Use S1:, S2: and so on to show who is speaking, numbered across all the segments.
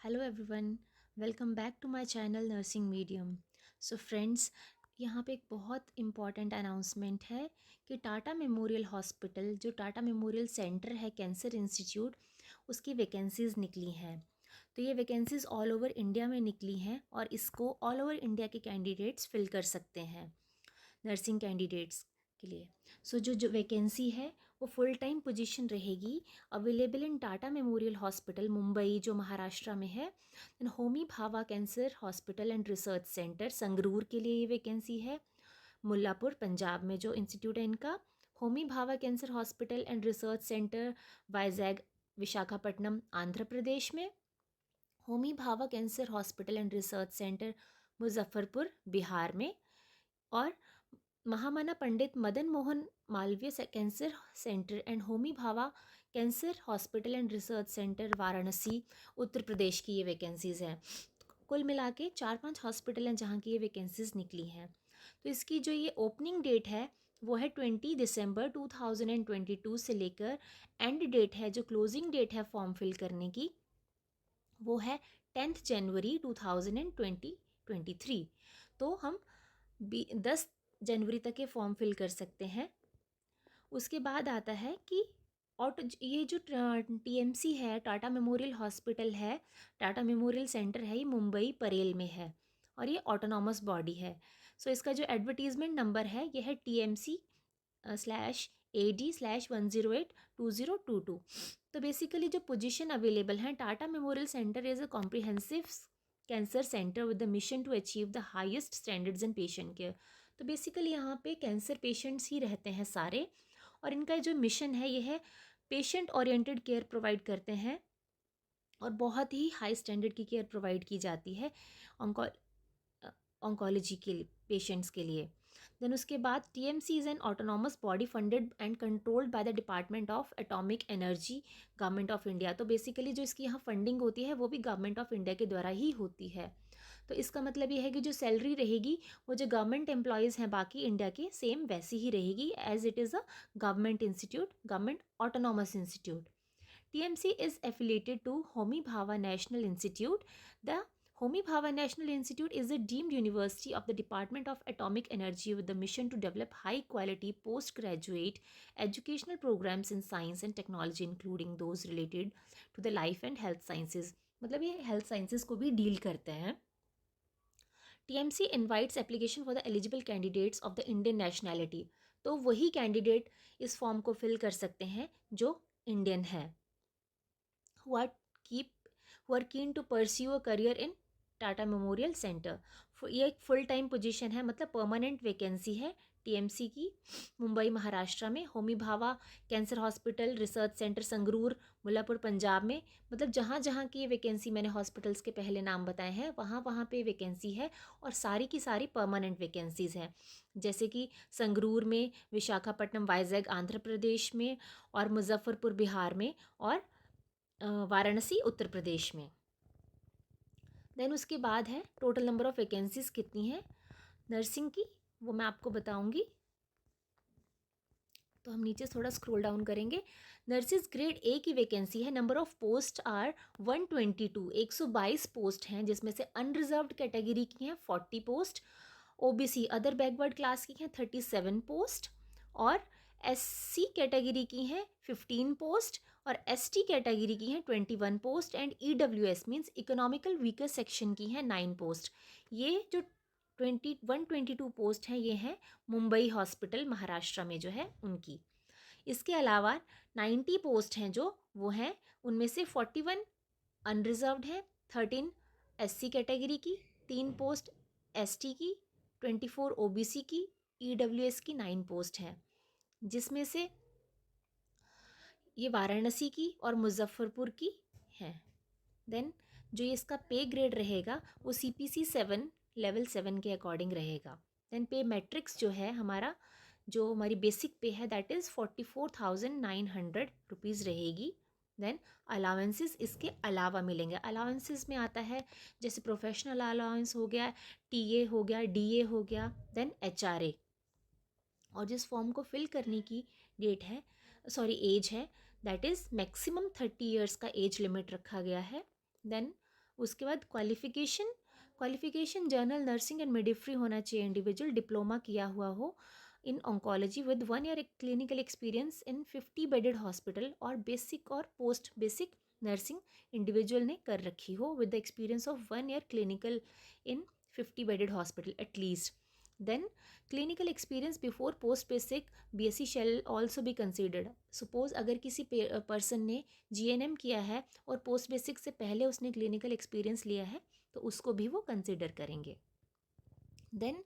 S1: Hello everyone, welcome back to my channel nursing medium. So friends, यहाँ पे एक बहुत इम्पॉर्टेंट अनाउंसमेंट है कि टाटा मेमोरियल हॉस्पिटल, जो टाटा मेमोरियल सेंटर है कैंसर इंस्टीट्यूट, उसकी वैकेंसीज़ निकली हैं। तो ये वैकेंसीज़ ऑल ओवर इंडिया में निकली हैं और इसको ऑल ओवर इंडिया के कैंडिडेट्स फिल कर सकते हैं, नर्सिंग कैंडिडेट्स के लिए। सो जो वैकेंसी है वो फुल टाइम पोजीशन रहेगी, available in Tata memorial hospital Mumbai जो महाराष्ट्र में है, and Homi Bhabha cancer hospital and research centre Sangrur के लिए ये वैकेंसी है। मुल्लापुर पंजाब में जो इंस्टीट्यूट है इनका, Homi Bhabha cancer hospital and research centre Vizag Visakhapatnam Andhra Pradesh में, Homi Bhabha cancer hospital and research centre Muzaffarpur Bihar में, और Mahamana Pandit Madan Mohan Malviya cancer centre and Homi Bhabha cancer hospital and research centre Varanasi Uttar Pradesh की ये वैकेंसीज़ हैं। कुल मिला के 4-5 हॉस्पिटल हैं जहाँ की ये वैकेंसीज़ निकली हैं। तो इसकी जो ये ओपनिंग डेट है वो है 20 दिसंबर 2022 से लेकर एंड डेट है, जो क्लोजिंग डेट है फॉर्म फिल करने की, वो है 10 जनवरी 2023। तो हम 10 जनवरी तक ये फॉर्म फिल कर सकते हैं। उसके बाद आता है कि ये जो टीएमसी है, टाटा मेमोरियल हॉस्पिटल है, टाटा मेमोरियल सेंटर है, ये मुंबई परेल में है और ये ऑटोनॉमस बॉडी है। सो इसका जो एडवर्टीजमेंट नंबर है ये है TMC/AD/1082022। तो बेसिकली जो पोजीशन अवेलेबल है, Tata memorial centre is a comprehensive cancer centre with the mission to achieve the highest standards in patient care. तो बेसिकली यहाँ पे कैंसर पेशेंट्स ही रहते हैं सारे, और इनका जो मिशन है ये है पेशेंट ओरिएंटेड केयर प्रोवाइड करते हैं और बहुत ही हाई स्टैंडर्ड की केयर प्रोवाइड की जाती है ऑन्कोलॉजी के लिए, पेशेंट्स के लिए। देन उसके बाद TMC is an autonomous body funded and controlled by the department of atomic energy, government of India. तो बेसिकली जो इसकी यहाँ फंडिंग होती है वो भी गवर्नमेंट ऑफ इंडिया के द्वारा ही होती है। तो इसका मतलब ये है कि जो सैलरी रहेगी वो जो गवर्नमेंट एम्प्लॉयज़ हैं बाकी इंडिया के, सेम वैसी ही रहेगी as it is a government institute, government autonomous institute. TMC is affiliated to Homi Bhabha National Institute. The Homi Bhabha National Institute is a deemed university of the Department of Atomic Energy with the mission to develop high quality postgraduate educational programs in science and technology, including those related to the life and health sciences. मतलब ये health sciences को भी deal करते हैं। TMC invites application for the eligible candidates of the Indian nationality. तो वही candidate इस form को फिल कर सकते हैं जो इंडियन है, who are keep who are keen to pursue a career in Tata memorial centre. ये एक फुल टाइम पोजीशन है, मतलब परमानेंट वैकेंसी है टीएमसी की, मुंबई महाराष्ट्र में, Homi Bhabha cancer hospital research centre Sangrur Mullanpur Punjab में। मतलब जहाँ जहाँ की ये वैकेंसी मैंने हॉस्पिटल्स के पहले नाम बताए हैं वहाँ वहाँ पे वैकेंसी है, और सारी की सारी परमानेंट वैकेंसीज़ हैं, जैसे कि संगरूर में, विशाखापट्टनम वाइजैग आंध्र प्रदेश में, और मुजफ्फरपुर बिहार में, और वाराणसी उत्तर प्रदेश में। देन उसके बाद है टोटल नंबर ऑफ़ वैकेंसीज़ कितनी है नर्सिंग की, वो मैं आपको बताऊंगी। तो हम नीचे थोड़ा स्क्रॉल डाउन करेंगे। नर्सिस ग्रेड ए की वैकेंसी है, number of post are 122, 122 post हैं, जिसमें से अनरिजर्व्ड कैटेगरी की हैं 40 post, OBC other backward class की हैं 37 पोस्ट, और एससी कैटेगरी की हैं 15 पोस्ट, और एसटी कैटेगरी की हैं 21 post, and EWS means economical weaker section की हैं 9 पोस्ट। ये जो 122 पोस्ट हैं ये हैं मुंबई हॉस्पिटल महाराष्ट्र में जो है उनकी। इसके अलावा 90 पोस्ट हैं जो वो हैं, उनमें से 41 अनरिजर्व्ड है, 13 एससी कैटेगरी की, 3 पोस्ट एसटी की, 24 ओबीसी की, ईडब्ल्यूएस की 9 पोस्ट हैं, जिसमें से ये वाराणसी की और मुजफ्फरपुर की हैं। देन जो ये इसका पे ग्रेड रहेगा वो CPC 7 लेवल 7 के अकॉर्डिंग रहेगा। देन पे मैट्रिक्स जो है हमारा, जो हमारी बेसिक पे है दैट इज़ 44,900 रुपीज़ रहेगी। देन अलाउंसेस इसके अलावा मिलेंगे। अलाउंसेस में आता है जैसे प्रोफेशनल अलाउंस हो गया, टीए हो गया, डीए हो गया, देन एचआरए। और जिस फॉर्म को फिल करने की डेट है, एज है, दैट इज़ मैक्सिमम 30 ईयर्स का एज लिमिट रखा गया है। देन उसके बाद qualification general nursing and midwifery होना चाहिए इंडिविजुअल, डिप्लोमा किया हुआ हो in oncology with 1 year clinical experience in 50 bedded hospital, और बेसिक और पोस्ट बेसिक नर्सिंग इंडिविजुअल ने कर रखी हो with the experience of 1 year clinical in 50 bedded hospital at least. Then clinical experience before post basic BSc shall also be considered. Suppose अगर किसी person ने GNM किया है और पोस्ट बेसिक से पहले उसने क्लिनिकल एक्सपीरियंस लिया है तो उसको भी वो कंसिडर करेंगे. Then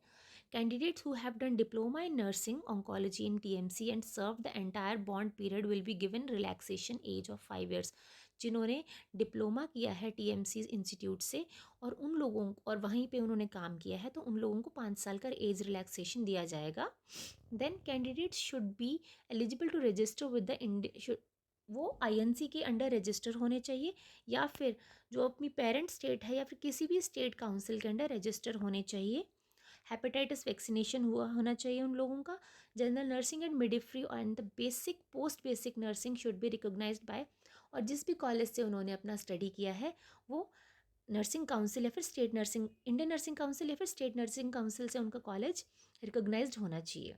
S1: candidates who have done diploma in nursing oncology in TMC and served the entire bond period will be given relaxation age of 5 years. जिन्होंने डिप्लोमा किया है TMC इंस्टीट्यूट से और उन लोगों और वहीं पे उन्होंने काम किया है तो उन लोगों को 5 साल का एज रिलैक्सेशन दिया जाएगा. Then candidates should be eligible to register with the वो INC के अंडर रजिस्टर होने चाहिए या फिर जो अपनी पेरेंट स्टेट है या फिर किसी भी स्टेट काउंसिल के अंडर रजिस्टर होने चाहिए. हेपेटाइटिस वैक्सीनेशन हुआ होना चाहिए उन लोगों का. General nursing and midwifery and the basic post basic nursing should be recognised by, और जिस भी कॉलेज से उन्होंने अपना स्टडी किया है वो नर्सिंग काउंसिल या फिर state nursing Indian nursing council या फिर स्टेट नर्सिंग काउंसिल से उनका कॉलेज रिकॉग्नाइज्ड होना चाहिए.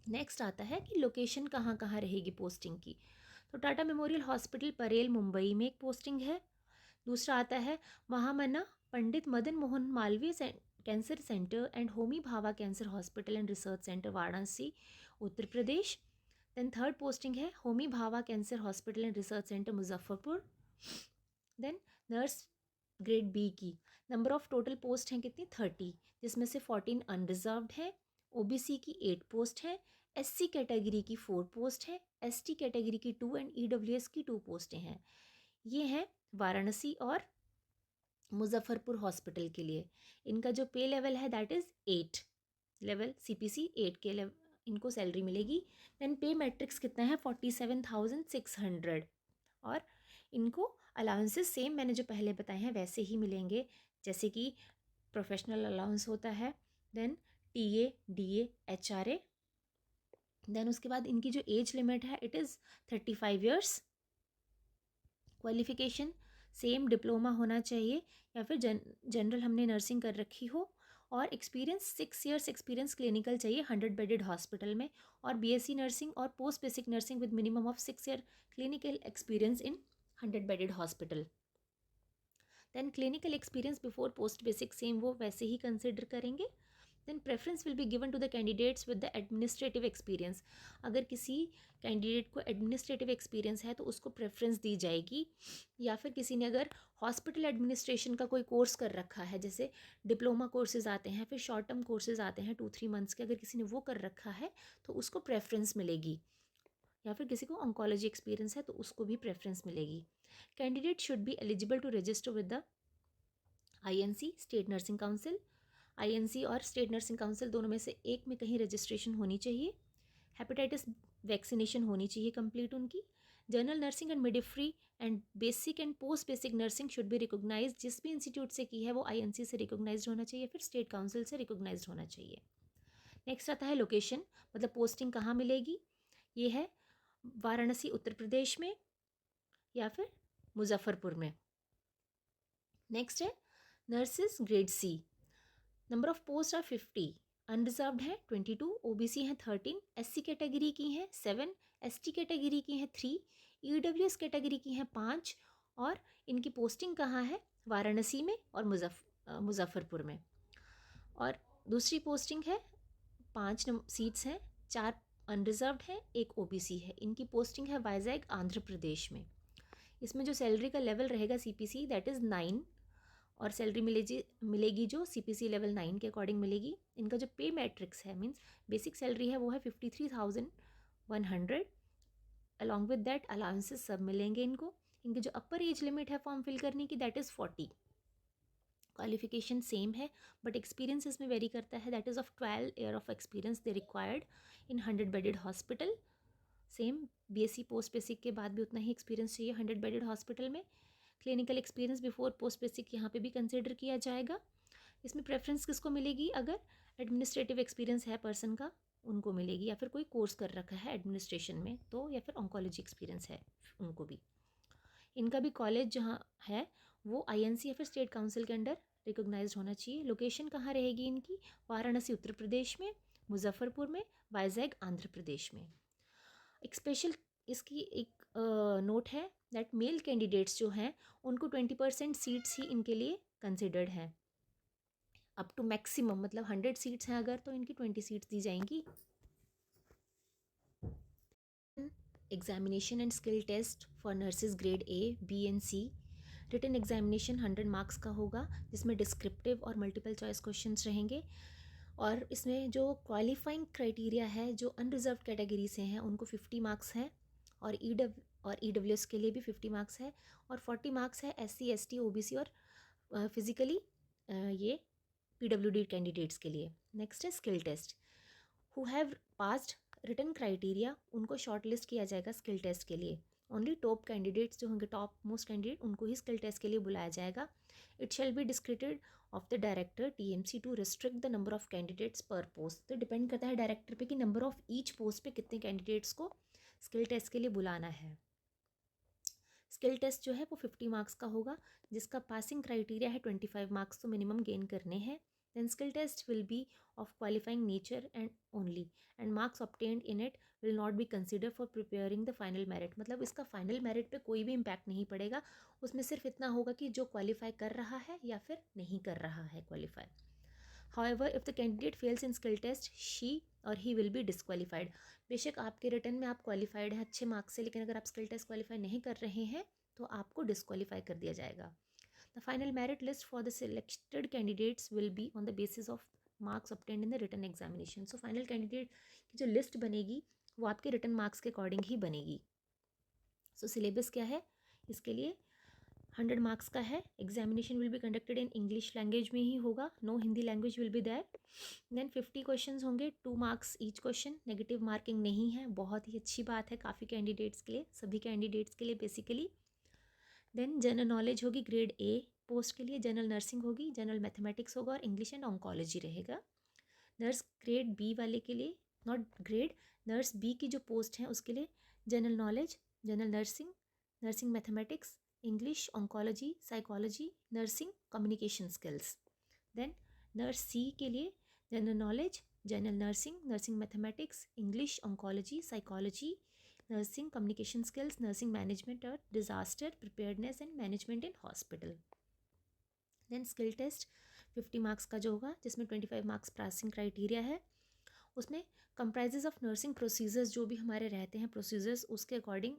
S1: नेक्स्ट आता है कि लोकेशन कहाँ कहाँ रहेगी पोस्टिंग की. तो टाटा मेमोरियल हॉस्पिटल परेल मुंबई में एक पोस्टिंग है. दूसरा आता है Mahamana Pandit Madan Mohan Malviya cancer centre and Homi Bhabha cancer hospital and research centre Varanasi Uttar Pradesh. Then third posting है Homi Bhabha cancer hospital and research centre Muzaffarpur. Then nurse grade B की नंबर ऑफ टोटल पोस्ट हैं कितनी 30, जिसमें से 14 अनरिजर्व्ड है. OBC की 8 पोस्ट है, SC कैटेगरी की 4 पोस्ट है, ST कैटेगरी की 2 एंड EWS की 2 पोस्टें हैं. ये हैं वाराणसी और मुजफ्फरपुर हॉस्पिटल के लिए. इनका जो पे लेवल है दैट इज़ 8 लेवल, CPC 8 के लेवल इनको सैलरी मिलेगी. देन पे मैट्रिक्स कितना है 47,600, और इनको अलाउंसेस सेम मैंने जो पहले बताए हैं वैसे ही मिलेंगे जैसे कि प्रोफेशनल अलाउंस होता है. Then TA DA HRA. Then उसके बाद इनकी जो एज लिमिट है it is 35 years. Qualification same diploma होना चाहिए या फिर जनरल हमने नर्सिंग कर रखी हो, और एक्सपीरियंस 6 ईयर्स एक्सपीरियंस क्लिनिकल चाहिए 100 बेडेड हॉस्पिटल में, और BSc नर्सिंग और post basic nursing with minimum of 6 year clinical experience in 100 bedded hospital. Then clinical experience before post basic same वो वैसे ही कंसिडर करेंगे. Then preference will be given to the candidates with the administrative experience. अगर किसी candidate को administrative experience है तो उसको प्रेफरेंस दी जाएगी, या फिर किसी ने अगर हॉस्पिटल एडमिनिस्ट्रेशन का कोई कोर्स कर रखा है, जैसे डिप्लोमा कोर्सेज आते हैं फिर शॉर्ट टर्म कोर्सेज आते हैं 2-3 मंथ्स के, अगर किसी ने वो कर रखा है तो उसको प्रेफरेंस मिलेगी, या फिर किसी को ऑन्कोलॉजी एक्सपीरियंस है तो उसको भी प्रेफरेंस मिलेगी. Candidate should be eligible to register with the INC state nursing council. INC और स्टेट नर्सिंग काउंसिल दोनों में से एक में कहीं रजिस्ट्रेशन होनी चाहिए. हेपेटाइटिस वैक्सीनेशन होनी चाहिए कंप्लीट उनकी. General nursing and midwifery and basic and post basic nursing should be recognise. जिस भी इंस्टीट्यूट से की है वो INC से रिकॉग्नाइज होना चाहिए, फिर स्टेट काउंसिल से रिकॉग्नाइज होना चाहिए. नेक्स्ट आता है लोकेशन, मतलब पोस्टिंग कहाँ मिलेगी. ये है वाराणसी उत्तर प्रदेश में या फिर मुजफ्फरपुर में. नेक्स्ट है nurses grade C. Number of post are 50, unreserved है 22, OBC हैं 13, SC कैटेगरी की हैं 7, ST कैटेगरी की हैं 3, EWS कैटेगरी की हैं 5, और इनकी पोस्टिंग कहाँ है वाराणसी में और मुजफ्फरपुर में. और दूसरी पोस्टिंग है 5 सीट्स हैं, 4 अनरिजर्व्ड है, 1 OBC है. इनकी पोस्टिंग है वाइजैग आंध्र प्रदेश में. इसमें जो सैलरी का लेवल रहेगा CPC दैट इज़ 9, और सैलरी मिलेगी जो CPC लेवल 9 के अकॉर्डिंग मिलेगी. इनका जो पे मैट्रिक्स है मीन्स बेसिक सैलरी है वो है 53,100. अलॉन्ग विद दैट अलाउंसेस सब मिलेंगे इनको. इनकी जो अपर एज लिमिट है फॉर्म फिल करने की दैट इज़ 40. क्वालिफिकेशन सेम है बट एक्सपीरियंस इसमें वेरी करता है, that is of 12 year of experience they required in 100 bedded hospital. Same BSc post basic के बाद भी उतना ही एक्सपीरियंस चाहिए 100 बेडेड हॉस्पिटल में. Clinical experience before post basic यहाँ पे भी कंसिडर किया जाएगा. इसमें प्रेफरेंस किसको मिलेगी, अगर एडमिनिस्ट्रेटिव एक्सपीरियंस है पर्सन का उनको मिलेगी, या फिर कोई कोर्स कर रखा है एडमिनिस्ट्रेशन में तो, या फिर ऑन्कोलॉजी एक्सपीरियंस है उनको भी. इनका भी कॉलेज जहाँ है वो आईएनसी या फिर स्टेट काउंसिल के अंडर रिकॉग्नाइज्ड होना चाहिए। लोकेशन कहाँ रहेगी इनकी? वाराणसी उत्तर प्रदेश में, मुजफ्फरपुर में, वाइजैग आंध्र प्रदेश में। एक स्पेशल इसकी एक नोट है दैट मेल कैंडिडेट्स जो हैं उनको 20% सीट्स ही इनके लिए कंसिडर्ड हैं। अप टू मैक्सिमम मतलब 100 सीट्स हैं अगर, तो इनकी 20 सीट्स दी जाएंगी। Examination and skill test for nurses grade A, B and C. Written examination 100 marks का होगा, जिसमें डिस्क्रिप्टिव और मल्टीपल चॉइस क्वेश्चंस रहेंगे। और इसमें जो क्वालिफाइंग क्राइटेरिया है, जो अनरिजर्व कैटेगरी से हैं उनको 50 मार्क्स है, और ईडब्ल्यूएस के लिए भी 50 मार्क्स है, और 40 मार्क्स है एससी, एसटी, ओबीसी और फिजिकली ये पीडब्ल्यूडी कैंडिडेट्स के लिए। नेक्स्ट है skill test. Who have passed written criteria उनको शॉर्ट लिस्ट किया जाएगा स्किल टेस्ट के लिए। ओनली टॉप कैंडिडेट्स जो होंगे, टॉप मोस्ट कैंडिडेट, उनको ही स्किल टेस्ट के लिए बुलाया जाएगा। It shall be discreted of the director TMC to restrict the number of candidates per post. तो डिपेंड करता है डायरेक्टर पे कि नंबर ऑफ ईच पोस्ट पे कितने कैंडिडेट्स को स्किल टेस्ट के लिए बुलाना है। स्किल टेस्ट जो है वो 50 मार्क्स का होगा, जिसका पासिंग क्राइटेरिया है 25 मार्क्स तो मिनिमम गेन करने हैं। Then skill test will be of qualifying nature and only, and marks obtained in it will not be considered for preparing the final merit। मतलब इसका फाइनल मेरिट पे कोई भी impact नहीं पड़ेगा, उसमें सिर्फ इतना होगा कि जो क्वालिफाई कर रहा है या फिर नहीं कर रहा है qualify. However, if the candidate fails in skill test, she or he will be disqualified। बेशक आपके रिटर्न में आप क्वालिफाइड हैं अच्छे मार्क्स से, लेकिन अगर आप स्किल टेस्ट क्वालिफाई नहीं कर रहे हैं तो आपको डिस्क्वालीफाई कर दिया जाएगा। The final merit list for the selected candidates will be on the basis of marks obtained in the written examination। So final candidate की जो लिस्ट बनेगी वो आपके रिटन मार्क्स के अकॉर्डिंग ही बनेगी। सो सिलेबस क्या है इसके लिए? 100 मार्क्स का है। Examination will be conducted in English language में ही होगा, no Hindi language will be there. Then 50 questions होंगे, 2 marks each question, negative marking नहीं है, बहुत ही अच्छी बात है काफ़ी कैंडिडेट्स के लिए, सभी कैंडिडेट्स के लिए बेसिकली। देन जनरल नॉलेज होगी ग्रेड ए पोस्ट के लिए, जनरल नर्सिंग होगी, जनरल मैथमेटिक्स होगा और इंग्लिश एंड ऑन्कोलॉजी रहेगा। नर्स ग्रेड बी वाले के लिए, नॉट ग्रेड, नर्स बी की जो पोस्ट है उसके लिए general knowledge, general nursing, nursing mathematics, English, oncology, psychology, nursing communication skills. Then nurse C के लिए general knowledge, general nursing, nursing mathematics, English, oncology, psychology, nursing communication skills, nursing management और disaster preparedness and management in hospital. Then skill test 50 marks का जो होगा, जिसमें 25 marks passing criteria है, उसमें comprises of nursing procedures जो भी हमारे रहते हैं प्रोसीजर्स, उसके अकॉर्डिंग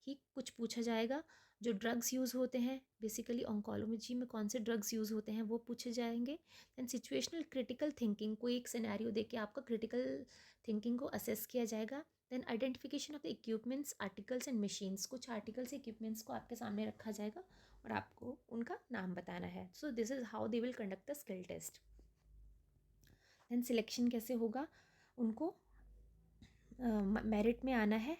S1: ही कुछ पूछा जाएगा। जो ड्रग्स यूज़ होते हैं बेसिकली ऑन्कोलॉजी में, कौन से ड्रग्स यूज़ होते हैं वो पूछे जाएंगे। दैन सिचुएशनल क्रिटिकल थिंकिंग, कोई एक सिनेरियो देख के आपका क्रिटिकल थिंकिंग को असेस किया जाएगा। Then identification of the equipments, articles and machines, कुछ आर्टिकल्स इक्विपमेंट्स को आपके सामने रखा जाएगा और आपको उनका नाम बताना है। So this is how they will conduct the skill test. Then selection कैसे होगा? उनको मेरिट में आना है,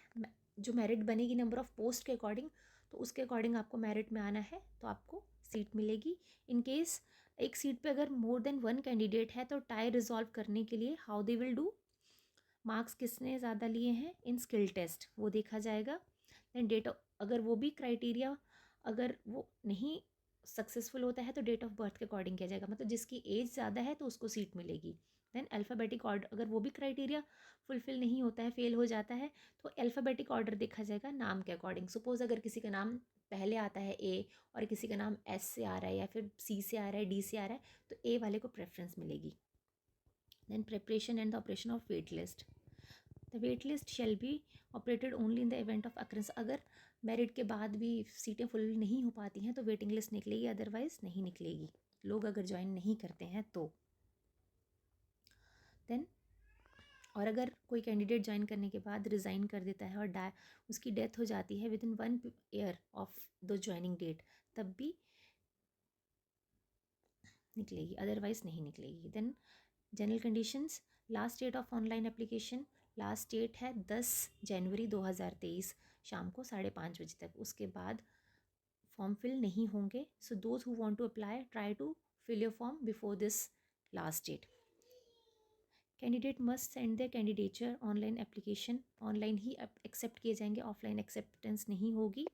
S1: जो मेरिट बनेगी नंबर ऑफ पोस्ट के अकॉर्डिंग, तो उसके अकॉर्डिंग आपको मेरिट में आना है तो आपको सीट मिलेगी। इन केस एक सीट पे अगर मोर देन 1 कैंडिडेट है तो टाई रिजॉल्व करने के लिए how they will do, marks किसने ज़्यादा लिए हैं इन स्किल टेस्ट वो देखा जाएगा। दैन डेट ऑफ, अगर वो भी क्राइटेरिया अगर वो नहीं सक्सेसफुल होता है तो डेट ऑफ बर्थ के अकॉर्डिंग किया जाएगा, मतलब जिसकी एज ज़्यादा है तो उसको सीट मिलेगी। देन अल्फ़ाबेटिक ऑर्डर, अगर वो भी क्राइटेरिया फुलफिल नहीं होता है, फेल हो जाता है, तो अल्फ़ाबेटिक ऑर्डर देखा जाएगा नाम के अकॉर्डिंग। सपोज़ अगर किसी का नाम पहले आता है ए और किसी का नाम एस से आ रहा है या फिर सी से आ रहा है, डी से आ रहा है, तो ए वाले को प्रेफरेंस मिलेगी। Then preparation and the operation of wait list. The wait list shall be operated only in the event of occurrence. अगर मेरिट के बाद भी सीटें फुल नहीं हो पाती हैं तो वेटिंग लिस्ट निकलेगी, अदरवाइज नहीं निकलेगी, लोग अगर ज्वाइन नहीं करते हैं तो। देन और अगर कोई कैंडिडेट ज्वाइन करने के बाद रिज़ाइन कर देता है और उसकी डेथ हो जाती है within 1 year of the joining date, तब भी निकलेगी, अदरवाइज नहीं निकलेगी। Then general conditions, last date of online application, last date है 10 जनवरी 2023 शाम को 5:30 बजे तक, उसके बाद फॉर्म फिल नहीं होंगे। So those who want to apply try to fill your form before this last date. Candidate must send the candidature online application, online ही एक्सेप्ट किए जाएंगे, ऑफलाइन एक्सेप्टेंस नहीं होगी।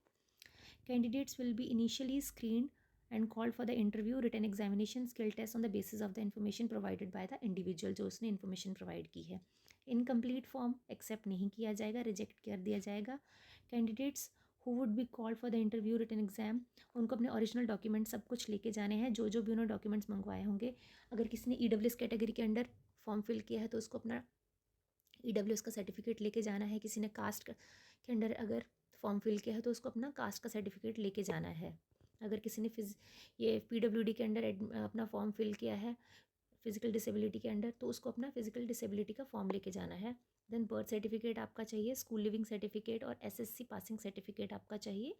S1: Candidates will be initially screened and called for the interview, written examination, skill test on the basis of the information provided by the individual, जो उसने information provide की है. Incomplete form accept नहीं किया जाएगा, reject कर दिया जाएगा. Candidates who would be called for the interview written exam, उनको अपने ओरिजिनल डॉक्यूमेंट सब कुछ लेके जाने हैं, जो जो भी उन्होंने डॉक्यूमेंट्स मंगवाए होंगे. अगर किसी ने EWS कैटेगरी के अंडर फॉर्म फिल किया है तो उसको अपना EWS का सर्टिफिकेट लेके जाना है. किसी ने कास्ट के अंडर अगर फॉर्म फिल किया है तो उसको अपना कास्ट का सर्टिफिकेट लेके जाना है. अगर किसी ने ये PWD के अंडर अपना फॉर्म फिल किया है फिजिकल डिसेबिलिटी के अंडर, तो उसको अपना फिजिकल डिसेबिलिटी का फॉर्म लेके जाना है. देन बर्थ सर्टिफिकेट आपका चाहिए, स्कूल लिविंग सर्टिफिकेट और SSC पासिंग सर्टिफिकेट आपका चाहिए.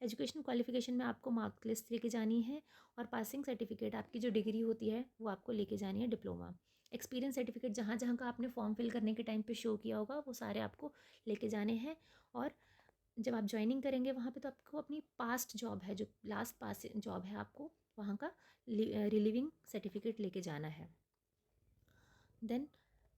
S1: एजुकेशन क्वालिफिकेशन में आपको मार्क लिस्ट लेके जानी है और पासिंग सर्टिफिकेट आपकी जो डिग्री होती है वो आपको लेके जानी है, डिप्लोमा. एक्सपीरियंस सर्टिफिकेट जहाँ जहाँ का आपने फॉर्म फिल करने के टाइम पे शो किया होगा वो सारे आपको लेके जाने हैं. और जब आप ज्वाइनिंग करेंगे वहाँ पे तो आपको अपनी पास्ट जॉब है, जो लास्ट पास जॉब है, आपको वहाँ का रिलीविंग सर्टिफिकेट लेके जाना है. देन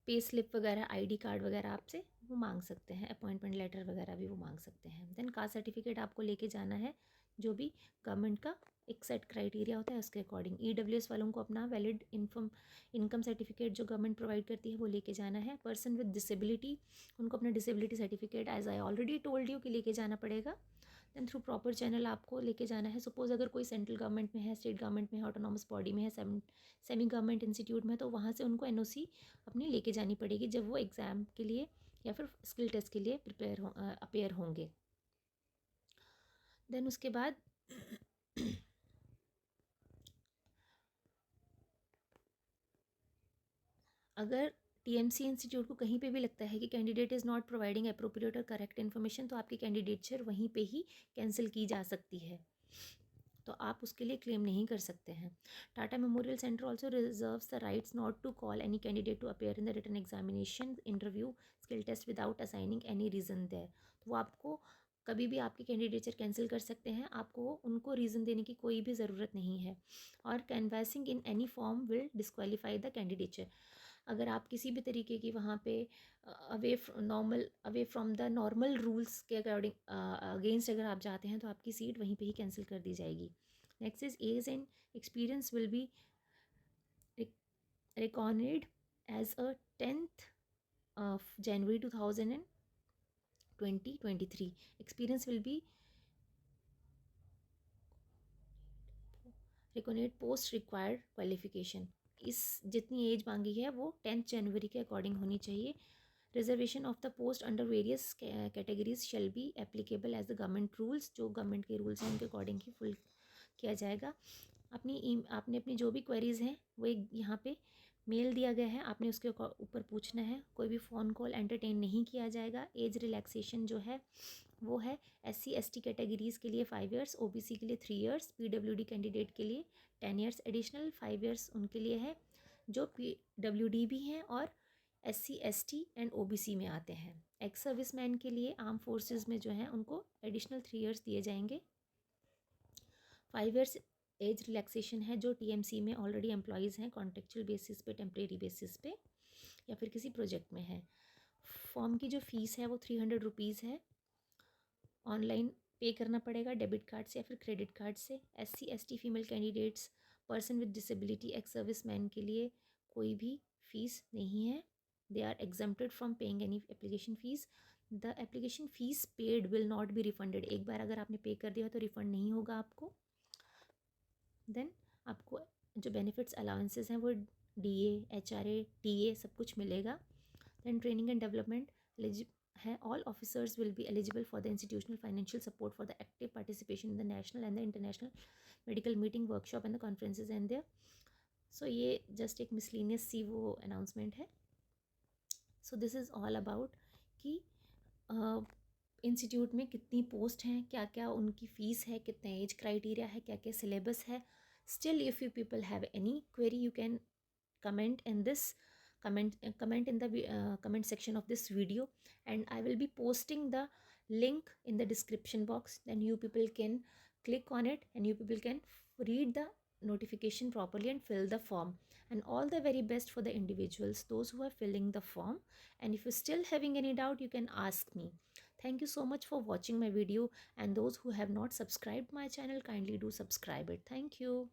S1: पे स्लिप वगैरह, ID कार्ड वगैरह आपसे वो मांग सकते हैं, अपॉइंटमेंट लेटर वगैरह भी वो मांग सकते हैं. देन कास्ट सर्टिफिकेट आपको लेके जाना है, जो भी गवर्नमेंट का एक सेट क्राइटेरिया होता है उसके अकॉर्डिंग. EWS वालों को अपना वैलिड इनकम सर्टिफिकेट जो गवर्नमेंट प्रोवाइड करती है वो लेके जाना है. पर्सन विद डिसेबिलिटी, उनको अपना disability certificate as I already told you कि लेके जाना पड़ेगा. देन थ्रू प्रॉपर चैनल आपको लेके जाना है. सपोज अगर कोई सेंट्रल गवर्नमेंट में है, स्टेट गवर्नमेंट में है, ऑटोनॉमस बॉडी में है, सेमी गवर्नमेंट इंस्टीट्यूट में, तो वहाँ से उनको NOC अपनी लेके जानी पड़ेगी जब वो एग्ज़ाम के लिए या फिर स्किल टेस्ट के लिए अपेयर होंगे. देन उसके बाद अगर TMC इंस्टीट्यूट को कहीं पे भी लगता है कि candidate is not providing appropriate और करेक्ट इन्फॉर्मेशन, तो आपकी कैंडिडेटचर वहीं पे ही कैंसिल की जा सकती है, तो आप उसके लिए क्लेम नहीं कर सकते हैं. Tata memorial centre also reserves the rights not to call any candidate to appear in the written examination, interview, skill test without assigning any reason there. तो वो आपको कभी भी आपकी कैंडिडेचर कैंसिल कर सकते हैं, आपको उनको रीज़न देने की कोई भी ज़रूरत नहीं है. और canvassing in any form will disqualify the candidature. अगर आप किसी भी तरीके की वहाँ पे away from the normal rules के अकॉर्डिंग अगेंस्ट अगर आप जाते हैं तो आपकी सीट वहीं पे ही कैंसिल कर दी जाएगी. Next is age and experience will be reckoned as a 10th of January 2023. Experience will be reckoned post required qualification. इस जितनी एज मांगी है वो 10th जनवरी के अकॉर्डिंग होनी चाहिए. Reservation of the post under various categories shall be applicable as the government rules. जो government के रूल्स हैं उनके अकॉर्डिंग ही फुल किया जाएगा. आपने अपनी जो भी क्वेरीज़ हैं वो एक यहाँ पे मेल दिया गया है, आपने उसके ऊपर पूछना है. कोई भी फ़ोन कॉल एंटरटेन नहीं किया जाएगा. एज रिलैक्सेशन जो है वो है SC ST कैटेगरीज़ के लिए 5 years, OBC के लिए 3 years, PWD कैंडिडेट के लिए 10 years एडिशनल, 5 years उनके लिए है जो PWD भी हैं और SC ST एंड OBC में आते हैं. एक्स सर्विस मैन के लिए आर्म फोर्सेज में जो हैं उनको एडिशनल 3 years दिए जाएंगे. 5 years एज रिलैक्सेशन है जो TMC में ऑलरेडी एम्प्लॉयज़ हैं, कॉन्ट्रेक्चुअल बेसिस पे, टेम्परेरी बेसिस पे या फिर किसी प्रोजेक्ट में है. फॉर्म की जो फ़ीस है वो 300 रुपीज़ है. ऑनलाइन पे करना पड़ेगा डेबिट कार्ड से या फिर क्रेडिट कार्ड से. SC ST female candidates, person with disability, ex service man के लिए कोई भी फ़ीस नहीं है. They are exempted from paying any application fees. The application fees paid will not be refunded. एक बार अगर आपने पे कर दिया तो रिफ़ंड नहीं होगा आपको. देन आपको जो बेनिफिट्स अलाउंसेस हैं वो DA HRA TA सब कुछ मिलेगा. देन ट्रेनिंग एंड डेवलपमेंट है. All officers will be eligible for the institutional financial support for the active participation in the national and the international medical meeting, workshop and the conferences and there. So ये just एक miscellaneous सी वो announcement है. So this is all about कि institute में कितनी post हैं, क्या क्या उनकी फ़ीस है, कितना एज क्राइटेरिया है, क्या क्या सिलेबस है. Still if you people have any query you can comment in this comment in the comment section of this video, and I will be posting the link in the description box. Then you people can click on it and you people can read the notification properly and fill the form. And all the very best for the individuals, those who are filling the form. And if you're still having any doubt, you can ask me. Thank you so much for watching my video, and those who have not subscribed my channel, kindly do subscribe it. Thank you.